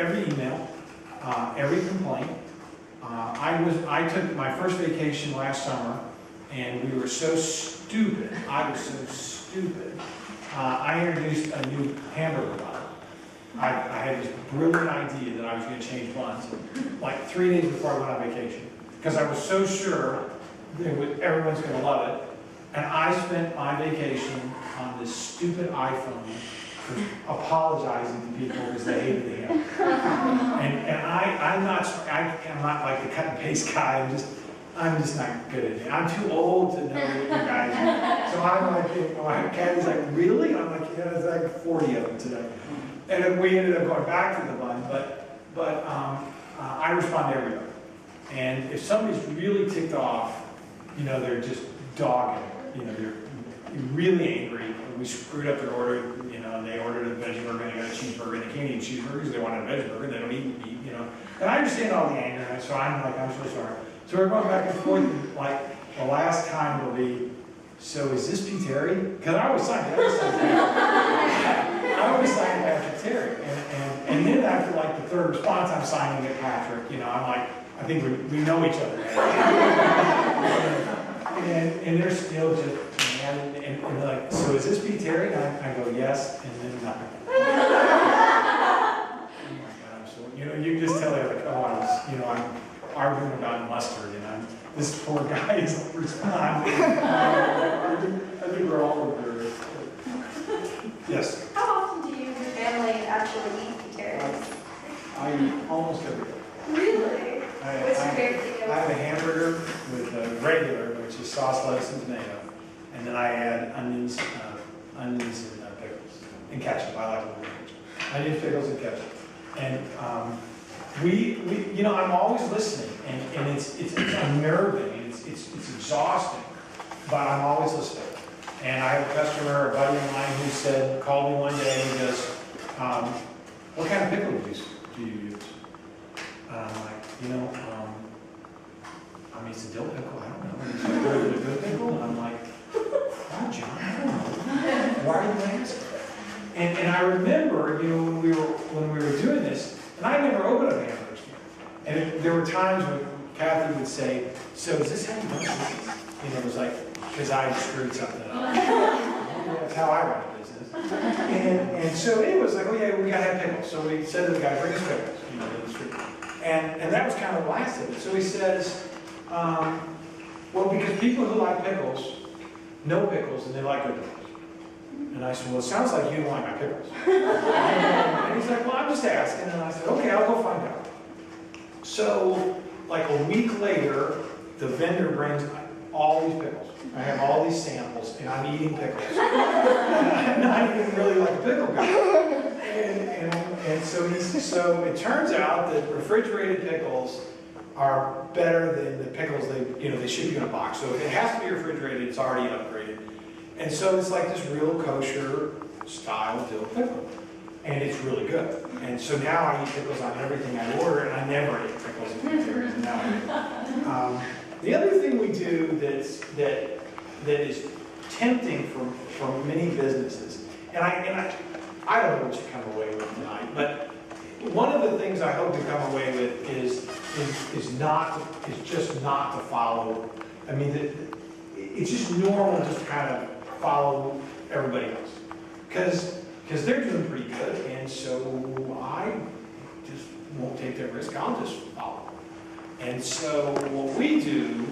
every email, every complaint. I took my first vacation last summer, and we were so stupid. I was so stupid. I introduced a new hamburger bun. I had this brilliant idea that I was going to change buns, like 3 days before I went on vacation, because I was so sure that everyone's going to love it. And I spent my vacation on this stupid iPhone apologizing to people because they hated the hamburger. And I'm not like the cut and paste guy. I'm just not good at it. I'm too old to know what you guys. So I'm like, Kathy's like, really? I'm like, yeah, there's like 40 of them today. And then we ended up going back to the bun, but I respond to everybody. And if somebody's really ticked off, you know, they're just dogging, you know, they're really angry. We screwed up their order, you know, and they ordered a veggie burger and they got a cheeseburger, and they can't eat cheeseburgers, they wanted a veggie burger, they don't eat meat, you know. And I understand all the anger, and so I'm like, I'm so sorry. So we're going back and forth, and like the last time will be, so is this Terry? Because I always sign Patrick Terry. And then after like the third response, I'm signing it Patrick, you know, I'm like, I think we know each other. And they're still just, and they're like, so is this Terry? And I go, yes, and then nothing. Oh my God, I'm so, you know, you just tell her like, oh, I'm arguing about mustard, and this poor guy isn't responding. I think we're all over it. Yes? How often do you and your family actually eat potatoes? I eat almost every day. Really? What's your favorite thing? I have a hamburger with a regular, which is sauce, lettuce, and tomato. And then I add onions and pickles. And ketchup, I like a little ketchup. Onions, pickles, and ketchup. And we you know, I'm always listening, and it's unnerving, and it's exhausting, but I'm always listening. And I have a customer, a buddy of mine, who called me one day and he goes, what kind of pickle do you use? And I'm like, you know, I mean, it's a dill pickle, I don't know. He's like, really a good pickle? And I'm like, oh, John, I don't know. Why are you asking? And I remember, you know, when we were doing this, and I never opened a hamburger stand. And there were times when Kathy would say, so is this how you run business? You know, it was like, because I screwed something up. That's how I run a business. And so it was like, oh yeah, we got to have pickles. So we said to the guy, bring us pickles, you know, in the street. And that was kind of the last of it. So he says, well, because people who like pickles know pickles and they like good pickles. And I said, well, it sounds like you don't like my pickles. And he's like, well, I'm just asking. And I said, okay, I'll go find out. So, like a week later, the vendor brings all these pickles. I have all these samples, and I'm eating pickles. And I'm not even really like a pickle guy. And so it turns out that refrigerated pickles are better than the pickles they ship you in a box. So if it has to be refrigerated, it's already upgraded. And so it's like this real kosher style dill pickle. And it's really good. And so now I eat pickles on everything I order, and I never ate pickles at Terry's, and now I do. The other thing we do that is tempting for many businesses, and I don't know what you come away with tonight, but one of the things I hope you come away with is just not to follow. I mean, it's just normal just to kind of follow everybody else, because they're doing pretty good, and so I just won't take that risk. I'll just follow. And so what we do,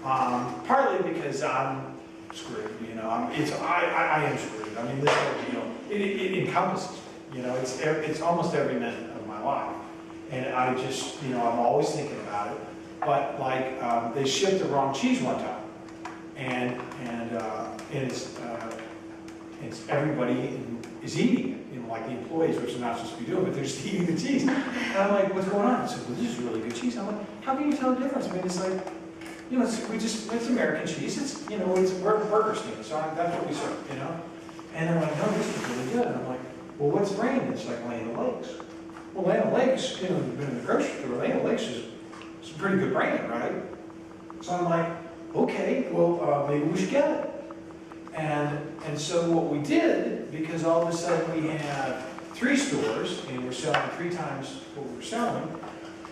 partly because I'm screwed, you know, I am screwed. I mean, this whole deal, it encompasses me, you know, it's almost every minute of my life. And I just, you know, I'm always thinking about it. But like, they shipped the wrong cheese one time. And it's everybody is eating it, you know, like the employees, which they're not supposed to be doing, but they're just eating the cheese. And I'm like, what's going on? I said, well, this is really good cheese. I'm like, how can you tell the difference? I mean, it's like, you know, it's American cheese. It's, you know, we're a burger stand, so that's what we serve, you know. And they're like, no, this is really good. And I'm like, well, what's the brand? It's like Land O'Lakes. Well, Land O'Lakes, you know, you've been in the grocery store. Land O'Lakes is a pretty good brand, right? So I'm like, okay, well, maybe we should get it. And so what we did, because all of a sudden we have 3 stores and we're selling 3 times what we're selling,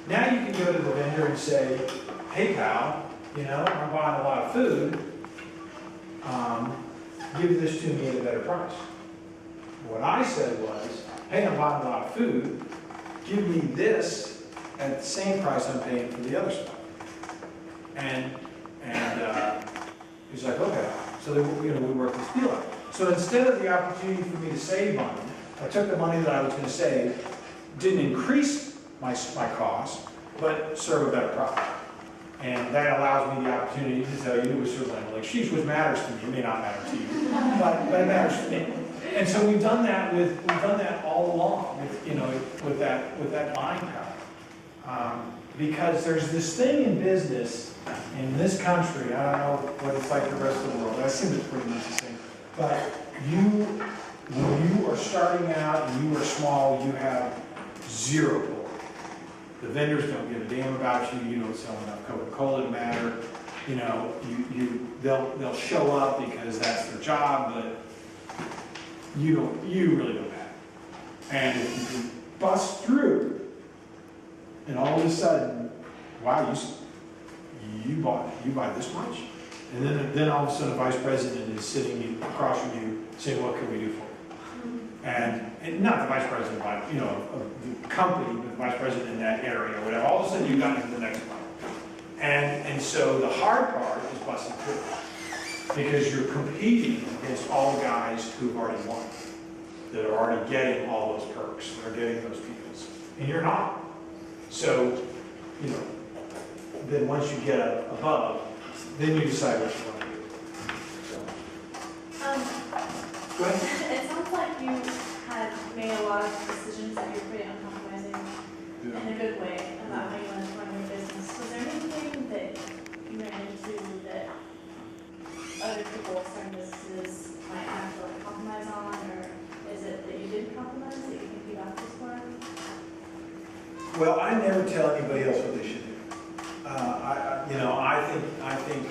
now you can go to the vendor and say, hey pal, you know, I'm buying a lot of food, give this to me at a better price. What I said was, hey, I'm buying a lot of food, give me this at the same price I'm paying for the other stuff. And he's like, okay. So then, you know, we worked this deal out. So instead of the opportunity for me to save money, I took the money that I was going to save, didn't increase my cost, but serve a better product. And that allows me the opportunity to tell you, it was sort of like, sheesh, which matters to me. It may not matter to you, but it matters to me. And so we've done that all along with, you know, with that buying power. Because there's this thing in business in this country, I don't know what it's like the rest of the world, I assume it's pretty much the same. But when you are starting out and you are small, you have 0 pull. The vendors don't give a damn about you. You don't sell enough Coca-Cola to matter. You know, they'll show up because that's their job, but you really don't matter. And if you can bust through, and all of a sudden, wow, you buy this much, and then all of a sudden, the vice president is sitting across from you saying, "What can we do for you?" And not the vice president, but, you know, of the company, but the vice president in that area or whatever. All of a sudden, you've gotten to the next level. And so the hard part is busting through, because you're competing against all the guys who've already won, that are already getting all those perks, that are getting those deals, and you're not. So, you know, then once you get above, then you decide what you want to do. So. Go ahead. It sounds like you had made a lot of decisions that you were pretty uncompromising in a good way about how you wanted to run your business. Was there anything that you ran into that other people starting businesses might have to like compromise on, or is it that you didn't compromise that you think you got this for? Well, I never tell anybody else what they should do. I think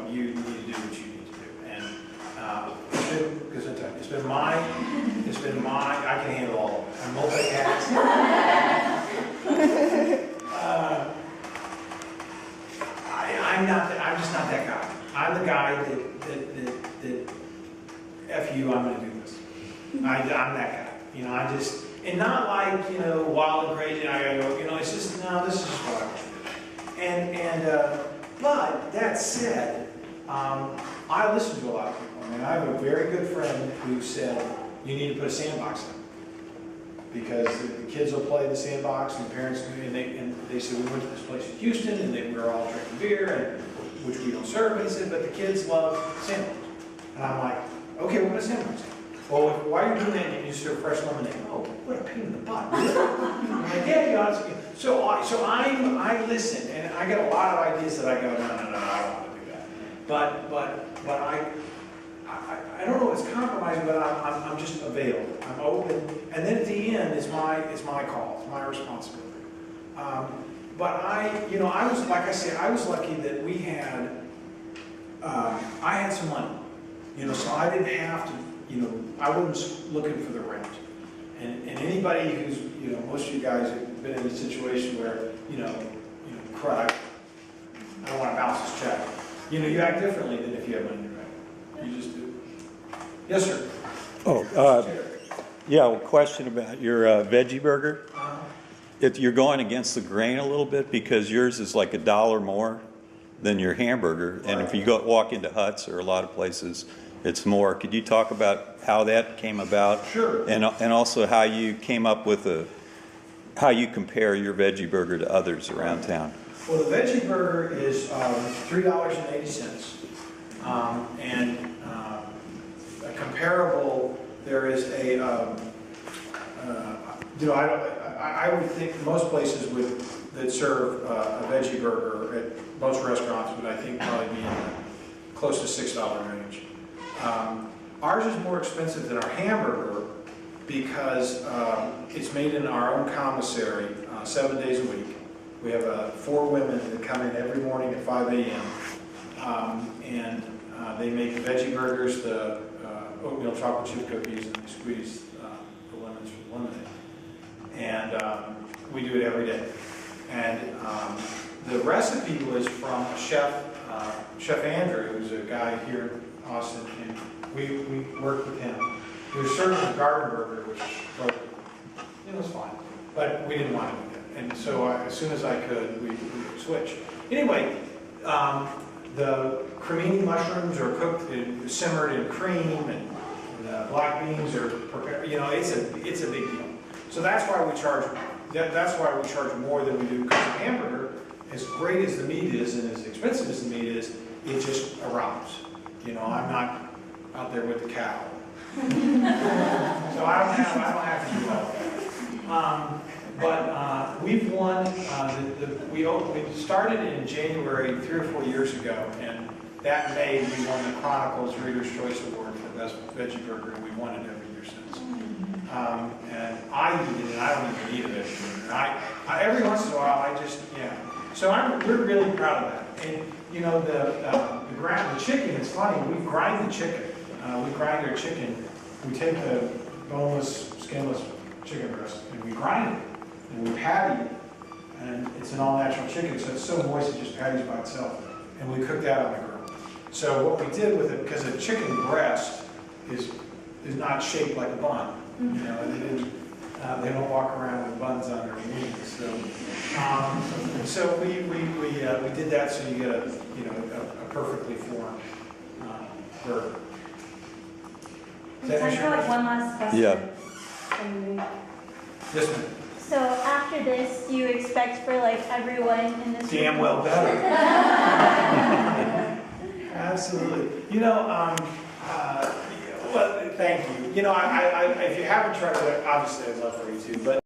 you need to do what you need to do, and because it's been my, I can handle all of it. I'm multitasking. I'm just not that guy. I'm the guy that F you, I'm going to do this. I'm that guy. You know, I just. And not like, you know, wild and crazy, and I gotta go, you know, it's just, no, this is just what I want to do. But that said, I listen to a lot of people. I mean, I have a very good friend who said, you need to put a sandbox in. Because the kids will play in the sandbox, and the parents, and they said, we went to this place in Houston, and we were all drinking beer, and which we don't serve, but he said, but the kids love sandbox. And I'm like, okay, we'll put a sandbox in. Well, while you're doing that, you serve fresh lemonade. Oh, what a pain in the butt. Really? I'm like, yeah, so I listen, and I get a lot of ideas that I go, no, I don't want to do that. But I don't know if it's compromising, but I'm just available. I'm open, and then at the end, it's my call, it's my responsibility. But I was, like I said, I was lucky that we had, I had some money, you know, so I didn't have to. You know, I wasn't looking for the rent. And anybody who's, you know, most of you guys have been in a situation where, you know, crud, I don't want to bounce this check. You know, you act differently than if you have money in your bank. You just do. Yes, sir. Oh, yeah, a question about your veggie burger. If you're going against the grain a little bit, because yours is like $1 more than your hamburger, and if you walk into Huts or a lot of places, it's more. Could you talk about how that came about? Sure. And also how you came up with how you compare your veggie burger to others around town. Well, the veggie burger is $3.80. And a comparable, there is a, you know, I would think most places that serve a veggie burger at most restaurants would, I think, probably be in the close to $6 range. Ours is more expensive than our hamburger because it's made in our own commissary 7 days a week. We have 4 women that come in every morning at 5 a.m. And they make the veggie burgers, the oatmeal chocolate chip cookies, and they squeeze limited. And we do it every day. And the recipe was from a chef, Chef Andrew, who's a guy here in Austin, and we worked with him. We were serving a garden burger, which was fine, but we didn't want to do that. And so as soon as I could, we switched. Anyway, the cremini mushrooms are cooked and simmered in cream, and the black beans are prepared. You know, it's a big deal. So that's why we charge. That's why we charge more than we do, because the hamburger, as great as the meat is and as expensive as the meat is, it just arrives. You know, I'm not out there with the cow. So I don't have to do all that. But we've won, we started in January 3 or 4 years ago, and that May we won the Chronicles Reader's Choice Award for Best Veggie Burger, and we've won it every year since. And I eat it, and I don't even eat a veggie burger. I every once in a while, I just, yeah. So we're really proud of that. And you know, the chicken, it's funny, we grind the chicken. We grind our chicken. We take the boneless, skinless chicken breast, and we grind it, and we patty it. And it's an all-natural chicken, so it's so moist it just patties by itself. And we cook that on the grill. So what we did with it, because a chicken breast is not shaped like a bun, you know, and they don't walk around with buns on their wings. So we did that so you get a perfectly formed burger. Time for like one last question. Yeah. Yes, ma'am. So after this, do you expect for like everyone in this Damn room? well better. Absolutely. You know, well, thank you. You know, if you haven't tried it, obviously I'd love for you to, but